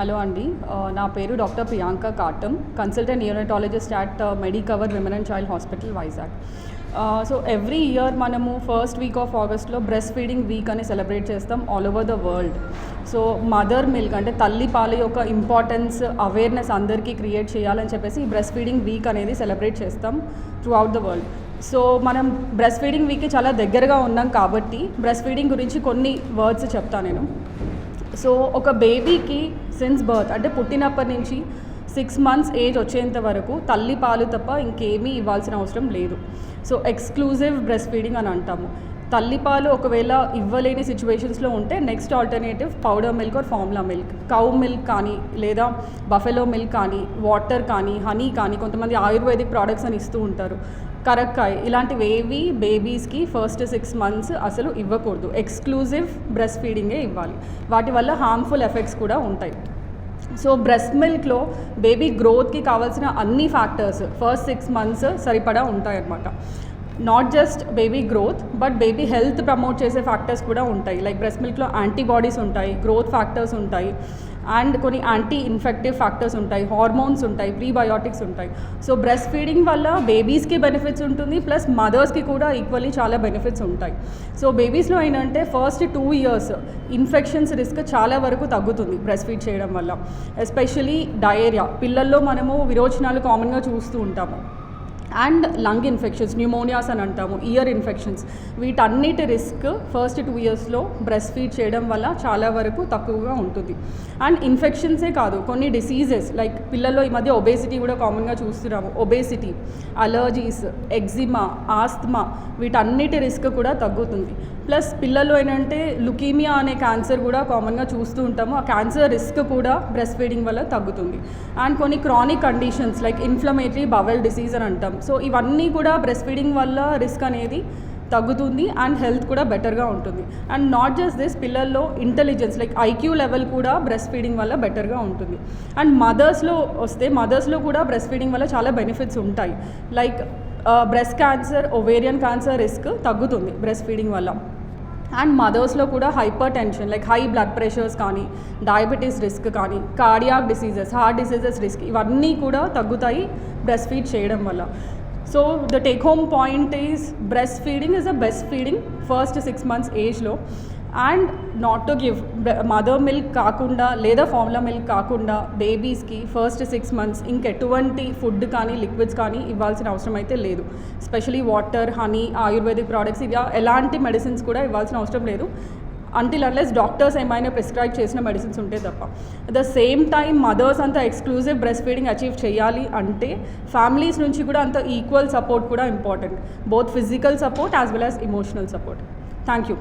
Hello అండి, నా పేరు doctor Priyanka Katam, consultant neonatologist at Medicover women and child hospital Vizag. So every year మనము first week of ఆగస్ట్లో breastfeeding week అని celebrate చేస్తాం all over the world. So mother milk అంటే తల్లి పాల యొక్క ఇంపార్టెన్స్ అవేర్నెస్ అందరికీ క్రియేట్ చేయాలని చెప్పేసి ఈ బ్రెస్ట్ ఫీడింగ్ వీక్ అనేది సెలబ్రేట్ చేస్తాం through out the world. So మనం బ్రెస్ట్ ఫీడింగ్ వీక్కి చాలా దగ్గరగా ఉన్నాం కాబట్టి బ్రెస్ట్ ఫీడింగ్ గురించి కొన్ని వర్డ్స్ చెప్తాను నేను. సో ఒక బేబీకి సిన్స్ బర్త్ అంటే పుట్టినప్పటి నుంచి 6 months ఏజ్ వచ్చేంత వరకు తల్లి పాలు తప్ప ఇంకేమీ ఇవ్వాల్సిన అవసరం లేదు. సో ఎక్స్క్లూజివ్ బ్రెస్ట్ ఫీడింగ్ అని అంటాము. తల్లిపాలు ఒకవేళ ఇవ్వలేని సిచ్యువేషన్స్లో ఉంటే next alternative powder milk are formula milk, cow milk కానీ లేదా బఫెలో మిల్క్ కానీ వాటర్ కానీ హనీ కానీ, కొంతమంది ఆయుర్వేదిక్ ప్రోడక్ట్స్ అని ఇస్తూ ఉంటారు, కరక్కాయ, ఇలాంటివి ఏవి బేబీస్కి ఫస్ట్ 6 months అసలు ఇవ్వకూడదు. ఎక్స్క్లూజివ్ బ్రెస్ట్ ఫీడింగే ఇవ్వాలి. వాటి వల్ల హార్మ్ఫుల్ ఎఫెక్ట్స్ కూడా ఉంటాయి. సో బ్రెస్ట్ మిల్క్లో బేబీ గ్రోత్కి కావాల్సిన అన్ని ఫ్యాక్టర్స్ ఫస్ట్ 6 months సరిపడా ఉంటాయన్నమాట. Not just baby growth but baby health promote చేసే ఫ్యాక్టర్స్ కూడా ఉంటాయి. లైక్ బ్రెస్ట్ మిల్క్లో యాంటీబాడీస్ ఉంటాయి, గ్రోత్ ఫ్యాక్టర్స్ ఉంటాయి, అండ్ కొన్ని యాంటీ ఇన్ఫెక్టివ్ ఫ్యాక్టర్స్ ఉంటాయి, హార్మోన్స్ ఉంటాయి, ప్రీబయోటిక్స్ ఉంటాయి. సో బ్రెస్ట్ ఫీడింగ్ వల్ల బేబీస్కి బెనిఫిట్స్ ఉంటుంది, ప్లస్ మదర్స్కి కూడా ఈక్వల్లీ చాలా బెనిఫిట్స్ ఉంటాయి. సో బేబీస్లో ఏంటంటే ఫస్ట్ 2 years ఇన్ఫెక్షన్స్ రిస్క్ చాలా వరకు తగ్గుతుంది బ్రెస్ట్ ఫీడ్ చేయడం వల్ల. ఎస్పెషలీ డయేరియా, పిల్లల్లో మనము విరోచనాలు కామన్గా చూస్తూ ఉంటాము, అండ్ లంగ్ ఇన్ఫెక్షన్స్, న్యూమోనియాస్ అని అంటాము, ఇయర్ ఇన్ఫెక్షన్స్, వీటన్నిటి రిస్క్ ఫస్ట్ 2 yearsలో బ్రెస్ట్ ఫీడ్ చేయడం వల్ల చాలా వరకు తక్కువగా ఉంటుంది. అండ్ ఇన్ఫెక్షన్సే కాదు, కొన్ని డిసీజెస్ లైక్ పిల్లల్లో ఈ మధ్య ఒబేసిటీ కూడా కామన్గా చూస్తున్నాము. ఒబేసిటీ, అలర్జీస్, ఎగ్జిమా, ఆస్తమా, వీటన్నిటి రిస్క్ కూడా తగ్గుతుంది. ప్లస్ పిల్లల్లో ఏంటంటే లుకీమియా అనే క్యాన్సర్ కూడా కామన్గా చూస్తూ ఉంటాము, ఆ క్యాన్సర్ రిస్క్ కూడా బ్రెస్ట్ ఫీడింగ్ వల్ల తగ్గుతుంది. అండ్ కొన్ని chronic conditions like inflammatory bowel disease అని అంటాం. సో ఇవన్నీ కూడా బ్రెస్ట్ ఫీడింగ్ వల్ల రిస్క్ అనేది తగ్గుతుంది అండ్ హెల్త్ కూడా బెటర్గా ఉంటుంది. అండ్ నాట్ జస్ట్ దిస్, పిల్లల్లో ఇంటెలిజెన్స్ లైక్ ఐక్యూ లెవెల్ కూడా బ్రెస్ట్ ఫీడింగ్ వల్ల బెటర్గా ఉంటుంది. అండ్ మదర్స్లో వస్తే మదర్స్లో కూడా బ్రెస్ట్ ఫీడింగ్ వల్ల చాలా బెనిఫిట్స్ ఉంటాయి. Like breast cancer, ovarian cancer risk తగ్గుతుంది బ్రెస్ట్ ఫీడింగ్ వల్ల. అండ్ మదర్స్లో కూడా hypertension like high blood pressures కానీ, డయాబెటీస్ రిస్క్ కానీ, cardiac diseases, heart diseases risk, ఇవన్నీ కూడా తగ్గుతాయి బ్రెస్ట్ ఫీడ్ చేయడం వల్ల. So the take home point is breast feeding is the best feeding first 6 months ఏజ్లో. And not to give mother milk కాకుండా లేదా ఫార్ములా మిల్క్ కాకుండా బేబీస్కి ఫస్ట్ 6 months ఇంకెటువంటి ఫుడ్ కానీ లిక్విడ్స్ కానీ ఇవ్వాల్సిన అవసరం అయితే లేదు. Specially water, honey, ayurvedic products, ఇవి ఎలాంటి మెడిసిన్స్ కూడా ఇవ్వాల్సిన అవసరం లేదు అంటిల్ అన్లెస్ డాక్టర్స్ ఏమైనా ప్రిస్క్రైబ్ చేసిన మెడిసిన్స్ ఉంటే తప్ప. At the same time mothers అంత ఎక్స్క్లూజివ్ బ్రెస్ట్ ఫీడింగ్ అచీవ్ చేయాలి అంటే ఫ్యామిలీస్ నుంచి కూడా అంత ఈక్వల్ సపోర్ట్ కూడా important, both physical support as well as emotional support. Thank you.